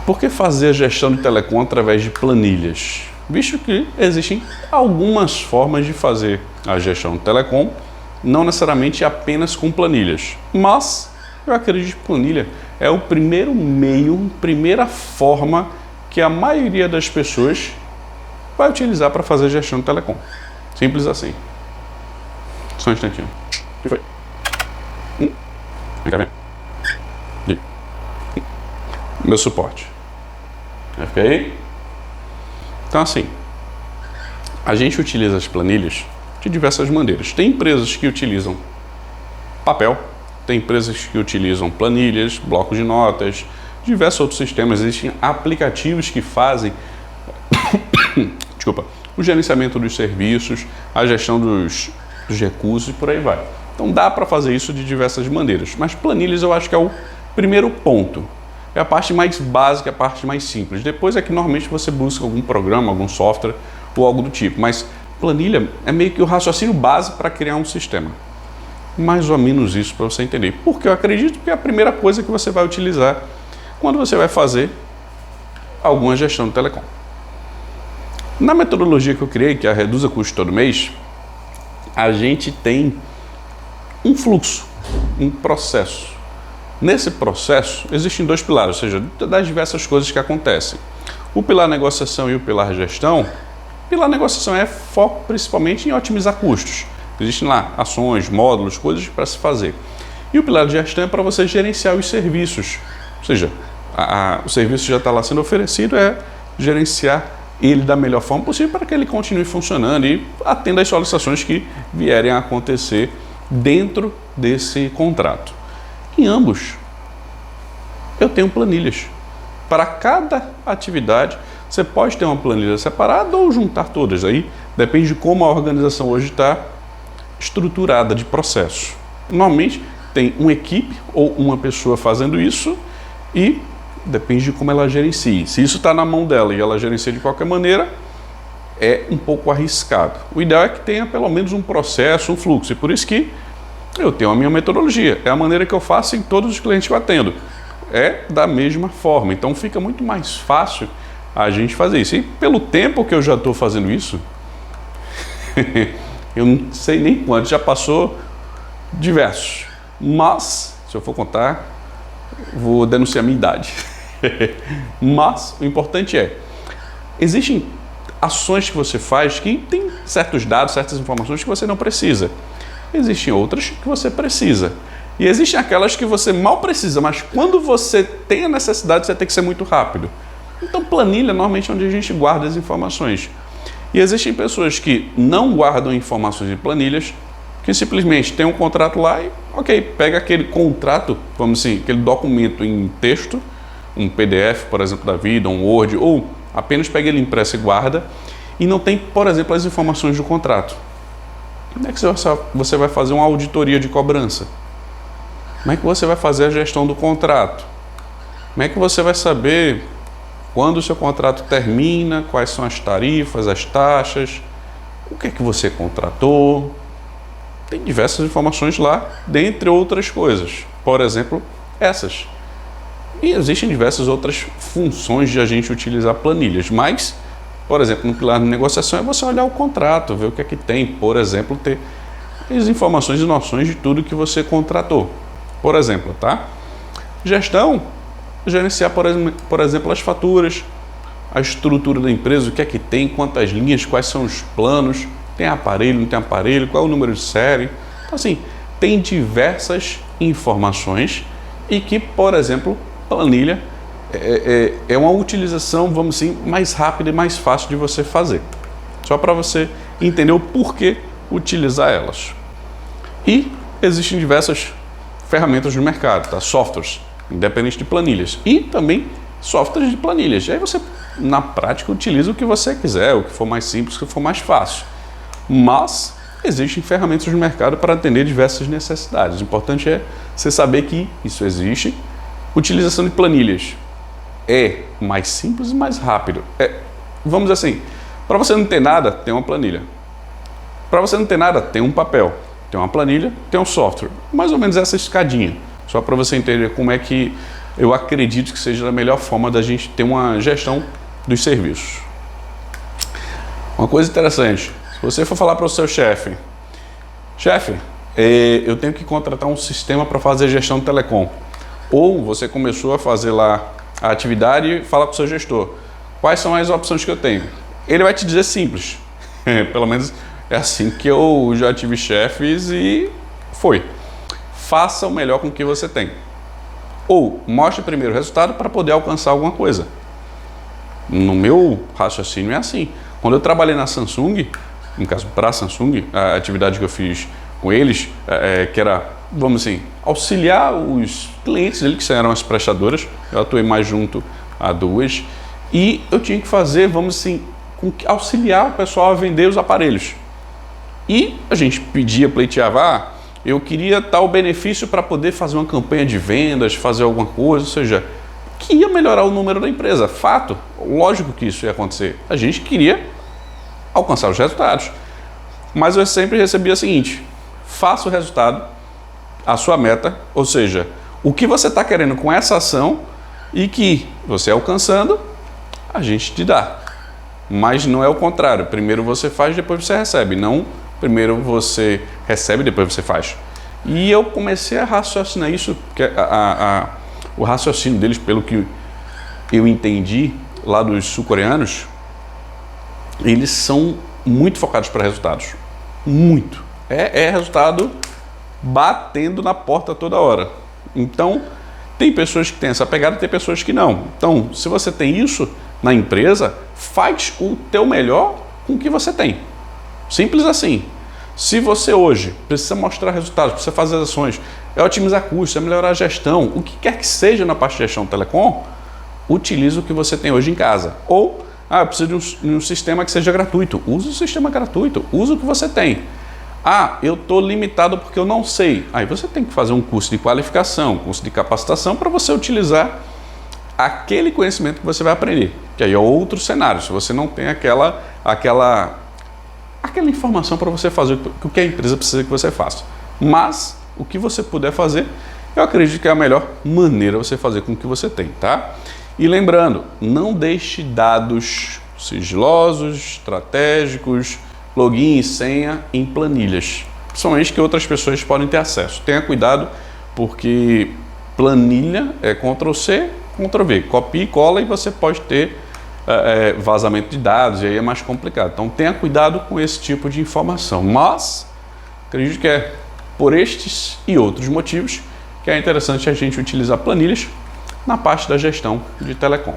Por que fazer a gestão de telecom através de planilhas? Visto que existem algumas formas de fazer a gestão de telecom, não necessariamente apenas com planilhas, mas eu acredito que planilha é o primeiro meio, primeira forma que a maioria das pessoas vai utilizar para fazer a gestão de telecom. Simples assim. Só um instantinho. O que foi? Vem cá, vem. Meu suporte. Vai ficar aí? Então, assim, a gente utiliza as planilhas de diversas maneiras. Tem empresas que utilizam papel, tem empresas que utilizam planilhas, blocos de notas, diversos outros sistemas. Existem aplicativos que fazem desculpa, o gerenciamento dos serviços, a gestão dos recursos e por aí vai. Então dá para fazer isso de diversas maneiras, mas planilhas eu acho que é o primeiro ponto. É a parte mais básica, a parte mais simples. Depois é que normalmente você busca algum programa, algum software ou algo do tipo. Mas planilha é meio que o raciocínio base para criar um sistema. Mais ou menos isso para você entender. Porque eu acredito que é a primeira coisa que você vai utilizar quando você vai fazer alguma gestão de telecom. Na metodologia que eu criei, que é a Reduza Custo Todo Mês, a gente tem um fluxo, um processo. Nesse processo, existem dois pilares, ou seja, das diversas coisas que acontecem. O pilar negociação e o pilar gestão. O pilar negociação é foco principalmente em otimizar custos. Existem lá ações, módulos, coisas para se fazer. E o pilar de gestão é para você gerenciar os serviços. Ou seja, o serviço já está lá sendo oferecido, é gerenciar ele da melhor forma possível para que ele continue funcionando e atenda às solicitações que vierem a acontecer dentro desse contrato. Em ambos, eu tenho planilhas. Para cada atividade, você pode ter uma planilha separada ou juntar todas. Aí depende de como a organização hoje está estruturada de processo. Normalmente tem uma equipe ou uma pessoa fazendo isso e depende de como ela gerencia. Se isso está na mão dela e ela gerencia de qualquer maneira, é um pouco arriscado. O ideal é que tenha pelo menos um processo, um fluxo. E por isso que eu tenho a minha metodologia. É a maneira que eu faço em todos os clientes que eu atendo. É da mesma forma. Então fica muito mais fácil a gente fazer isso. E pelo tempo que eu já estou fazendo isso, eu não sei nem quanto, já passou diversos. Mas, se eu for contar, vou denunciar a minha idade. Mas o importante é, existem ações que você faz que tem certos dados, certas informações que você não precisa. Existem outras que você precisa. E existem aquelas que você mal precisa, mas quando você tem a necessidade, você tem que ser muito rápido. Então, planilha normalmente é onde a gente guarda as informações. E existem pessoas que não guardam informações em planilhas, que simplesmente tem um contrato lá e, ok, pega aquele contrato, vamos assim, aquele documento em texto, um PDF, por exemplo, da vida, um Word, ou apenas pega ele impresso e guarda, e não tem, por exemplo, as informações do contrato. Como é que você vai fazer uma auditoria de cobrança? Como é que você vai fazer a gestão do contrato? Como é que você vai saber quando o seu contrato termina, quais são as tarifas, as taxas, o que é que você contratou? Tem diversas informações lá, dentre outras coisas. Por exemplo, essas. E existem diversas outras funções de a gente utilizar planilhas, mas, por exemplo, no pilar de negociação é você olhar o contrato, ver o que é que tem, por exemplo, ter as informações e noções de tudo que você contratou. Por exemplo, tá? Gestão, gerenciar, por exemplo, as faturas, a estrutura da empresa, o que é que tem, quantas linhas, quais são os planos, tem aparelho, não tem aparelho, qual é o número de série. Então, assim, tem diversas informações e que, por exemplo, planilha é uma utilização, vamos assim, mais rápida e mais fácil de você fazer. Só para você entender o porquê utilizar elas. E existem diversas ferramentas no mercado, tá? Softwares, independente de planilhas. E também softwares de planilhas. E aí você, na prática, utiliza o que você quiser, o que for mais simples, o que for mais fácil. Mas existem ferramentas no mercado para atender diversas necessidades. O importante é você saber que isso existe. Utilização de planilhas é mais simples e mais rápido. Vamos dizer assim, para você não ter nada, tem uma planilha. Para você não ter nada, tem um papel. Tem uma planilha, tem um software. Mais ou menos essa escadinha. Só para você entender como é que eu acredito que seja a melhor forma da gente ter uma gestão dos serviços. Uma coisa interessante, se você for falar para o seu chefe, eu tenho que contratar um sistema para fazer gestão de telecom, ou você começou a fazer lá a atividade e fala com o seu gestor, quais são as opções que eu tenho? Ele vai te dizer simples, pelo menos é assim que eu já tive chefes e foi. Faça o melhor com o que você tem. Ou mostre primeiro o resultado para poder alcançar alguma coisa. No meu raciocínio é assim. Quando eu trabalhei na Samsung, no caso para a Samsung, a atividade que eu fiz com eles, que era, vamos assim, auxiliar os clientes dele, que eram as prestadoras, eu atuei mais junto a duas, e eu tinha que fazer, vamos assim, auxiliar o pessoal a vender os aparelhos. E a gente pedia, pleiteava, eu queria tal benefício para poder fazer uma campanha de vendas, fazer alguma coisa, ou seja, que ia melhorar o número da empresa. Fato, lógico que isso ia acontecer. A gente queria alcançar os resultados. Mas eu sempre recebia o seguinte, faça o resultado, a sua meta, ou seja, o que você está querendo com essa ação e que você alcançando, a gente te dá. Mas não é o contrário, primeiro você faz, depois você recebe, não primeiro você recebe, depois você faz. E eu comecei a raciocinar isso, porque o raciocínio deles, pelo que eu entendi lá dos sul-coreanos, eles são muito focados para resultados. Muito. É resultado batendo na porta toda hora. Então, tem pessoas que têm essa pegada e tem pessoas que não. Então, se você tem isso na empresa, faz o teu melhor com o que você tem. Simples assim. Se você hoje precisa mostrar resultados, precisa fazer as ações, é otimizar custos, é melhorar a gestão, o que quer que seja na parte de gestão telecom, utilize o que você tem hoje em casa. Ou, eu preciso de um sistema que seja gratuito. Use o sistema gratuito, use o que você tem. Eu estou limitado porque eu não sei. Aí você tem que fazer um curso de qualificação, curso de capacitação para você utilizar aquele conhecimento que você vai aprender. Que aí é outro cenário, se você não tem aquela informação para você fazer o que a empresa precisa que você faça. Mas o que você puder fazer, eu acredito que é a melhor maneira você fazer com o que você tem, tá? E lembrando, não deixe dados sigilosos, estratégicos, login e senha em planilhas, principalmente que outras pessoas podem ter acesso. Tenha cuidado, porque planilha é Ctrl+C, Ctrl+V, copia e cola e você pode ter vazamento de dados, e aí é mais complicado. Então tenha cuidado com esse tipo de informação. Mas acredito que é por estes e outros motivos que é interessante a gente utilizar planilhas na parte da gestão de telecom.